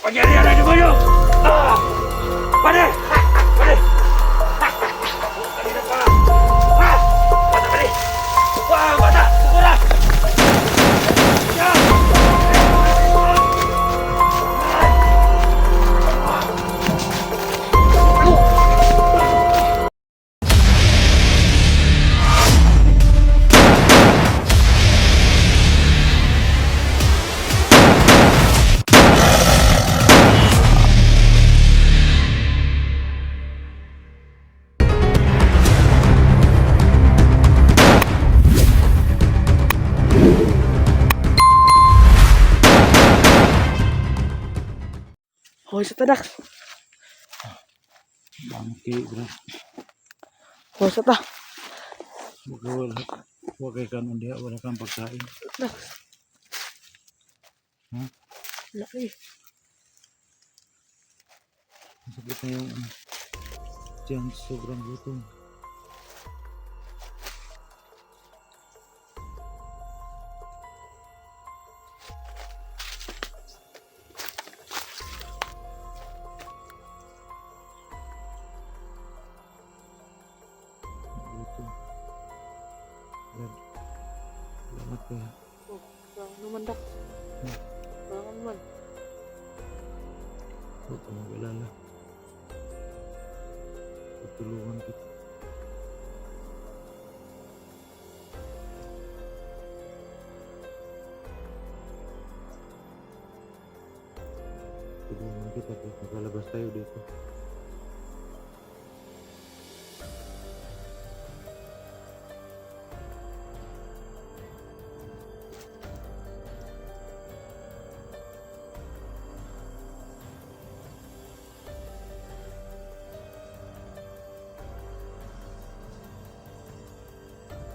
Kapangyarihan ng demonyo! Ah! Pare! Pare! Kanina pa! Ah! Bata, pare! Wah, bata! Sukura! Hoy sa tadak. Bangki, bro. Hoy sa ta. Huwag kay kanon diha, wala kang pagkain. Nak. Ha? Laki. Masakit na yung tiyan, sobrang gutom. Gutom. Salamat kaya. Oh, parang naman dak. Parang naman. Huwag ka mag-alala. Tutulungan kita. Tulungan kita pag nakalabas tayo dito.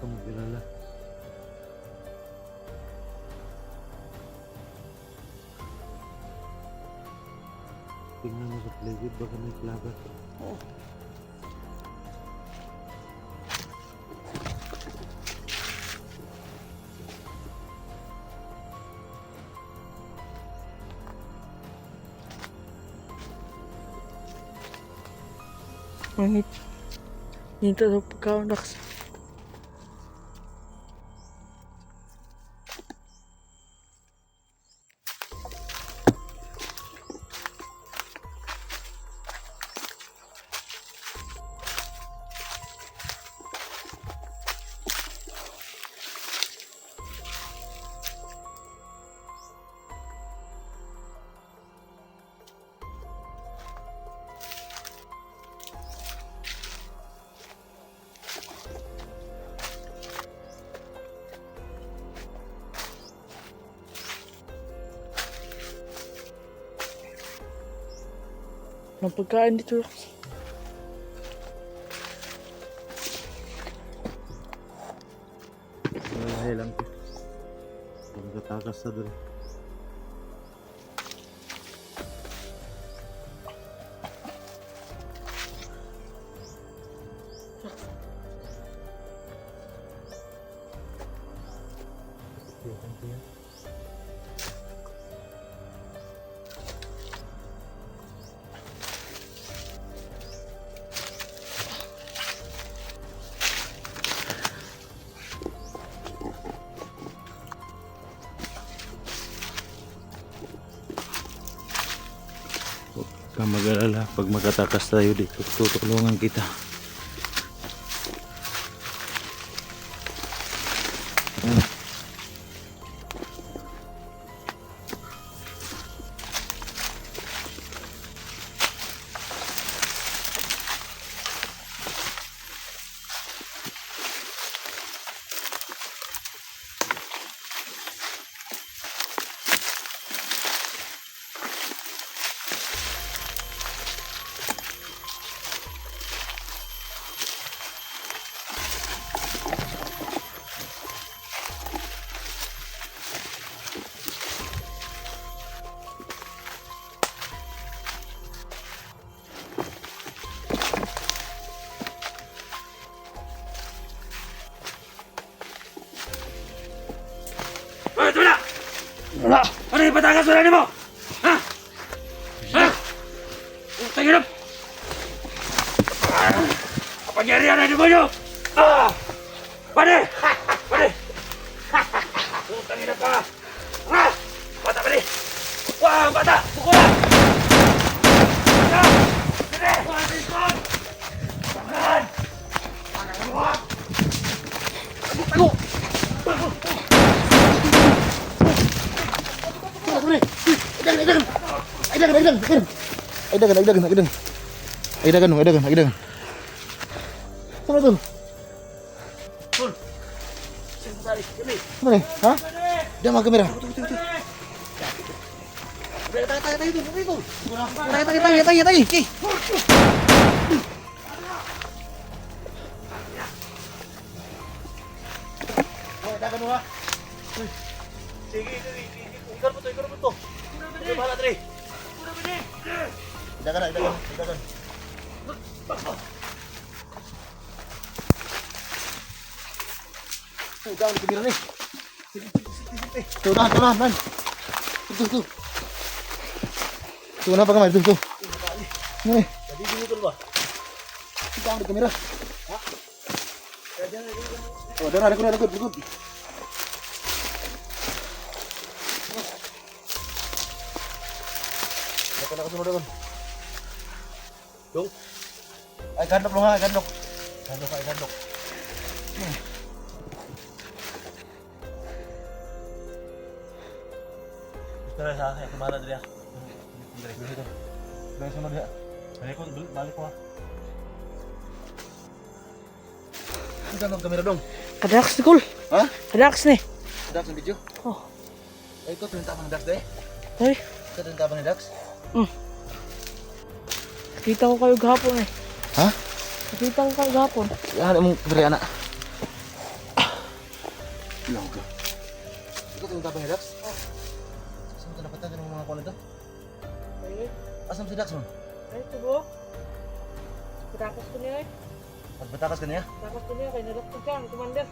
Huwag ka mag-alala. Tingnan mo sa paligid, baka may plaga. Oo. Ngunit, dito sa pagkaon dak. Ang pagkain dito. Malahay lang ko. Huwag katakas sa doon. Huwag ka mag-alala. Pag magkatakas tayo dito, tutulungan kita. Wala! Ano yung patakas wala mo? Ha? Putang ina! Kapangyarihan na demonyo! Pade! Pade! Putang ina ka! Bata, pade! Wah, bata! Pukulan! Bata! Pade! Pade! Tangan! Aidagan. Sama tu. Tul! Sentari, kami! Mana ni? Ha? Dia mah kamera. Tayo. Aidagan mo ha. Sige. Ikar mo to. Sige, bahala, Dre. Aidagan. Jangan kamera ni. Tuh, tahan. Tuh. Tuh, kenapa kamera tuh? Ini. Jadi gini tuh, Pak. Jangan di kamera. Oh, ada good. Nak sunod doon. Dong. Ay gandok lo ha, gandok. Gandok. Gusto na sa akin, kumala, Dre. Dari sunod ya. Balik ko, ha. Gandok kamera dong. Kadax ni Kul. Ha? Kadax ni. Dax ang video. Oh. Ay ko tunta pang Dax deh. Ay, Ito tunta pang Dax. nakita ko kayo gahapon eh. Ha? Nakita ko kayo gahapon. Yan mong kamera anak. Ilaw ka. Ito tunta pang Dax. Oh. Saan ka napatan ng mga kuwan ito? Ay, Asam si Dax mo? ay, tubo. Patakas ko niya eh. Pagbatakas ka niya? Patakas ko niya kay nalakot siya, ang commander.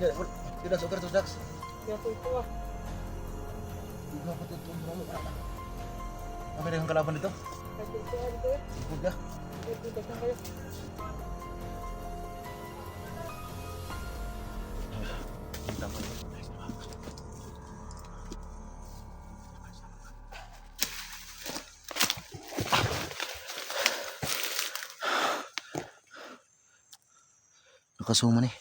Ya, Dax, okay to Dax. Kaya ko ito ah. Tignan ko ito mo. Kami na yung kalaban dito. Kasi ito ah dito eh. Ikot ka. Ay, pitas na kayo. Nakasuman eh.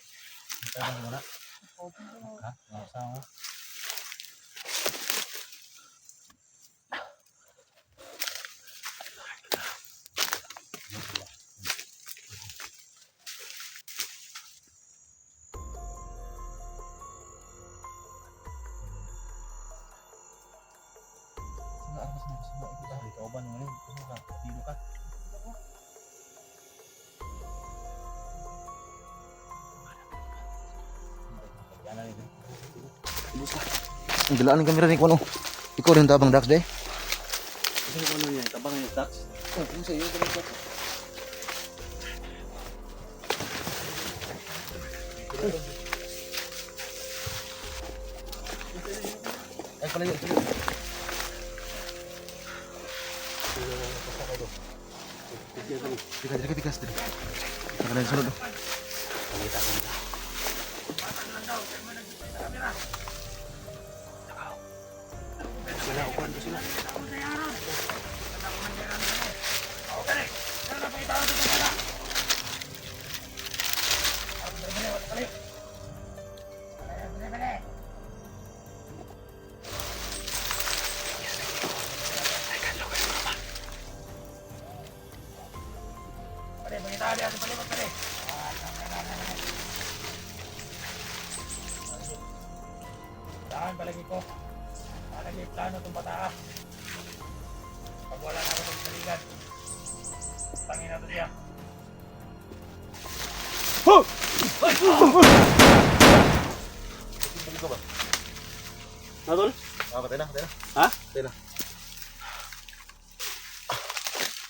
Ang galaan ng kamera ni Kuano. Ikaw rin tabang Dax day. Ano ko niya? Tabang yung tax. Oh, yung sa'yo, ganun ka. Ay, pala yun. Tigas. Saka lang sunod. Saan palagi ko? Palagi plano itong bata. Pag wala na ako sa saligan, tangin na ito siya. Natol? Patay na. Ha? Patay na.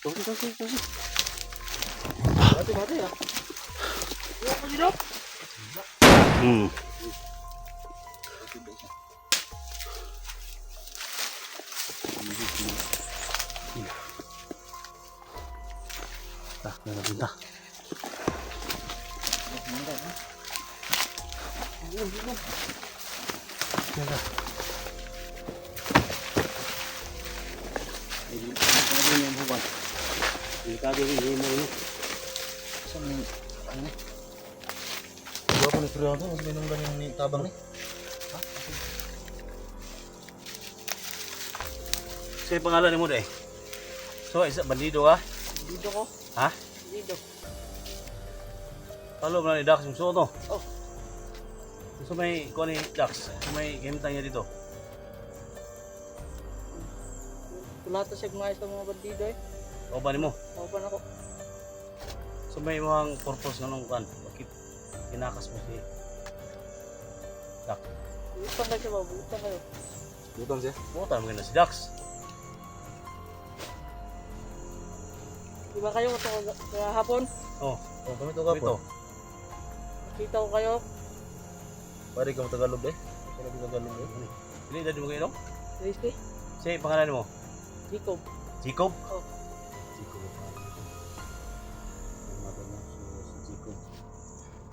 Tusi. Mati ya. Huwag ko dito. Tah, nabinta. Teka. Delikado niya ang buwan. Delikado rin yung mo yun. Saan yung, ano ni? Diba ako nagpurihan ko, mas minong ganyan ni tabang ni. Sige pangalan mo deh. So, isa bandido ka? Dito ko. Ha? Dito. Talo mo na ni Dax yung suot no? Oh. So may kuha ni Dax, so may gamit niya dito. Kulata siya mga sa mga bandido eh. O ba mo? Open ako. So may mga purpose nga nung kan. Bakit kinakas mo si Dax? Butang kayo ba? Butang kayo. Butang siya. Buta mo na si Dax. Diba kayo ito kahapon? Oh, Oh, kami to ka ito. po. Nakita ko kayo. Pwede ka Tagalog eh. Pwede ka Tagalog eh. Pili dali mo kayo no? Rizky? Sige pangalan mo. Jacob. Jacob? Oh. Jacob. Yung natin na si Jacob.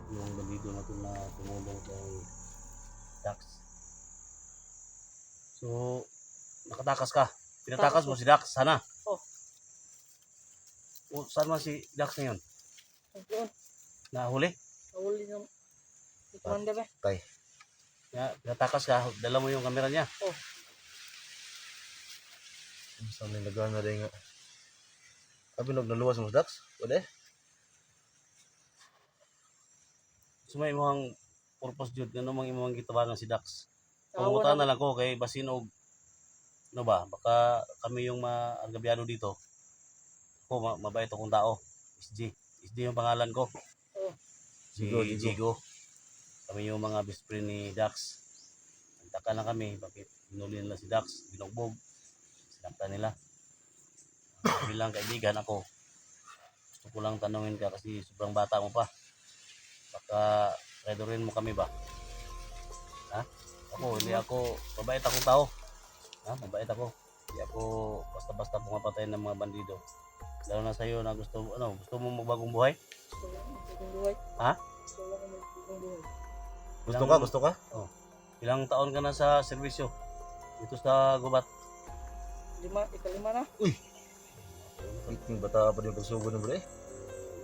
Yung bandido natin na tumulong kay Dax. So, nakatakas ka. Pinatakas mo si Dax, sana. Oh. O, saan man si Dax ngayon? Doon. Nahuli? Nahuli ng commander eh. Tay. Ya, pinatakas ka, dala mo yung kamera niya. Oh. Saan yung nagana rin nga. Sabi naluwas mo Dax? Pwede? So may imong purpose jud ngano mang imong gitabangan si Dax. Awa Pangutan na- na lang ko kay basin og no ba, baka kami yung maagabyado dito. Ko mabait akong tao. SG yung pangalan ko. Oh. Si Jigo. Jigo. Kami yung mga best friend ni Dax. Nagtaka lang kami bakit hinuli nila si Dax, binugbog. Sinaktan nila. Bilang kaibigan ako. Gusto ko lang tanungin ka kasi sobrang bata mo pa. Baka redorin mo kami ba? Ha? Hindi ako, mabait akong tao. Ha? Mabait ako. Hindi ako basta-basta pumapatay ng mga bandido. Lalo na sa'yo na gusto mo magbagong buhay? Gusto ko lang magbagong buhay. Ha? Gusto ko lang magbagong buhay. Gusto ka? Ilang taon ka na sa serbisyo? Dito sa Gubat? Ikalima na. Iting bata pa din pagsugod ng bro eh.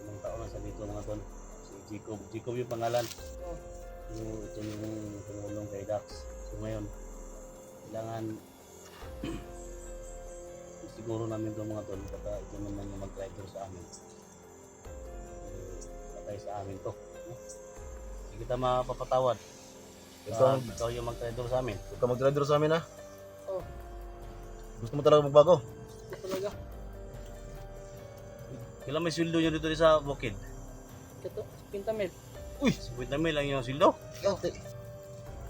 Ilang taon na sa dito mga tol? Si Jacob. Jacob yung pangalan. Oh. Ito yung tumulong kay Dax. So ngayon, kailangan siguro namin ito mga tol. Baka ito naman yung mag-driver sa amin. Patay sa amin to. Hindi kita mapapatawad. Ikaw yung mag-driver sa amin. Huwag ka mag-rider sa amin ha. Oh. Gusto mo talaga magbago? Ito talaga. Kailan may sweldo nyo dito sa Bukid? Ito. Pintamil. Uy! 50 mil lang yung sweldo. Yate.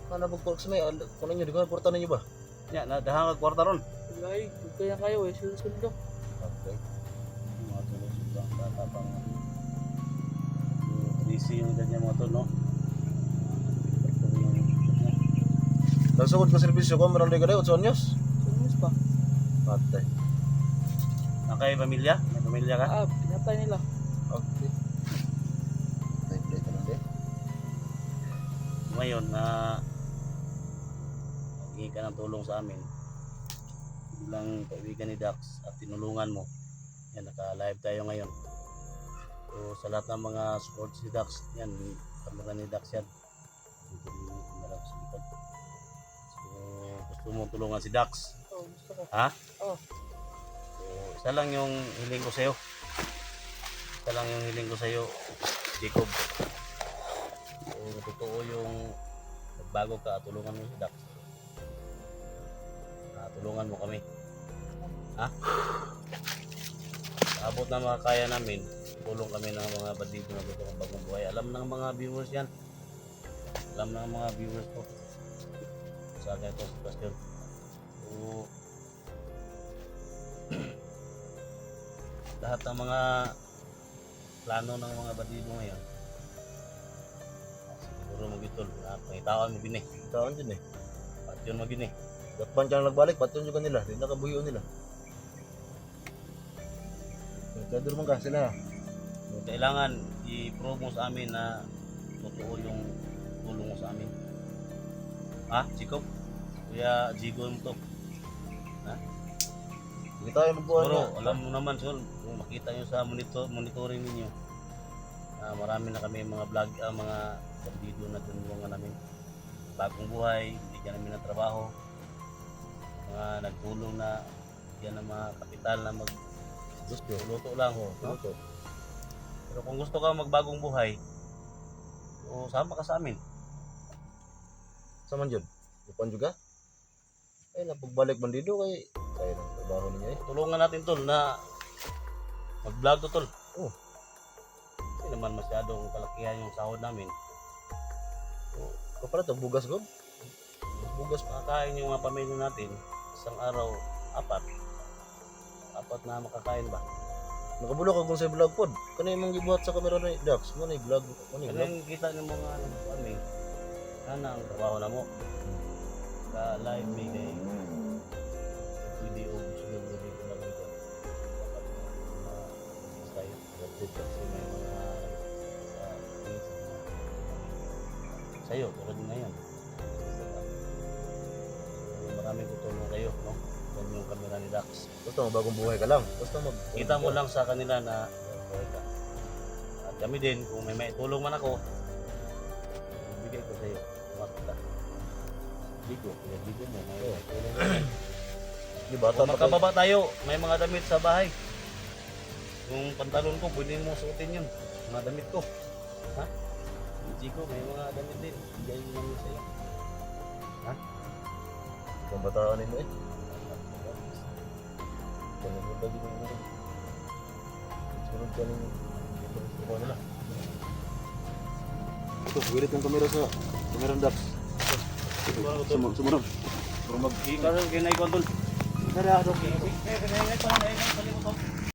Kana bugpork sa may kuno niyo di ko porta ninyo ba? Ya, nadahang kwarta ron. Ay, kaya kayo eh. Sundo. Okay. Mga tulos ito ang bata pang DC yung ganyan mga tol, no? Nagsugod ko serbisyo ko meron di ka daw 8 anyos. Sumus pa. Patay. Nakay pamilya? May pamilya ka? Ah, pinatay nila. Okay. Play ka lang din. Ngayon na hingi ka ng tulong sa amin bilang kaibigan ni Dax at tinulungan mo. Yan, naka-live tayo ngayon. So sa lahat ng mga support si Dax, yan, kamera ni Dax yan. Dito yung kamera ko sa likod. So gusto mo tulungan si Dax? Oh, gusto ko. Ha? Oh. So isa lang yung hiling ko sa'yo. Isa lang yung hiling ko sa'yo, Jacob. So totoo yung magbago ka, tulungan mo si Dax. Tulungan mo kami. Ha? Sa abot na mga kaya namin, tulong kami ng mga bandido na gusto ng bagong buhay. Alam ng mga viewers yan. Alam ng mga viewers ko. Sa akin ito sa question. So, lahat ng mga plano ng mga bandido ngayon, siguro mo gitol. Pangitawan mo gini. Taon din eh. At yun mo gini. Dakpan ka nagbalik, patunyo ka nila, di nakabuyo nila. Nagkadur man ka sila. Kailangan i-prove mo sa amin na totoo yung tulong mo sa amin. Ha, Jacob? Kuya, Jigo mo to. Hindi tayo magbuhan Siguro, na. alam mo naman, Sol, kung makita nyo sa monitoring ninyo, marami na kami mga vlog, mga video na tinulungan namin. Bagong buhay, bigyan namin ng trabaho. Mga nagtulong na bigyan ng mga kapital na luto lang. Oo, No? ito. Pero kung gusto ka magbagong buhay, o sama ka sa amin. Saman dyan. Upan juga. Ay, napagbalik bandido kay kaya ng trabaho niya eh. Tulungan natin tol na mag-vlog to tol. Oh. Hindi naman masyadong kalakihan yung sahod namin. Ikaw pala ito, bugas ko. Bugas makakain yung mga pamilya natin. Isang araw, apat na makakain ba? Nakabulok ako sa vlog pod. Kano yung mga gibuhat sa kamera ni Dax? Ano yung vlog? Ano yung Kaya vlog? yung kita ng mga kami, sana ang trabaho na mo. Ka live may kay video gusto mo dito lang ito. Dapat kasi may mga sa'yo, tulad din ngayon. Maraming tutulong kayo, no? Yan yung kamera ni Dax. Basta bagong buhay ka lang. Basta Kita mo lang sa kanila na buhay ka. At kami din, kung may tulong man ako, bigay ko sa'yo. Makita. Bigo, kaya bigo mo, may tulong mo. Di bata Kung pa kayo. magkababa tayo, may mga damit sa bahay. Yung pantalon ko, pwede mo suotin yun. Mga damit ko. Ha? Yung Chico, may mga damit din. Bigay mo namin sa'yo. Pambataan nila eh. Ganun mo ba din yung sunod ka ng trabaho nila. Ito, wilit yung kamera sa kamera ng Dax. Sumunod. Ikaw rin, kinay ko, Tol. Nara, Eh, kaya ko na,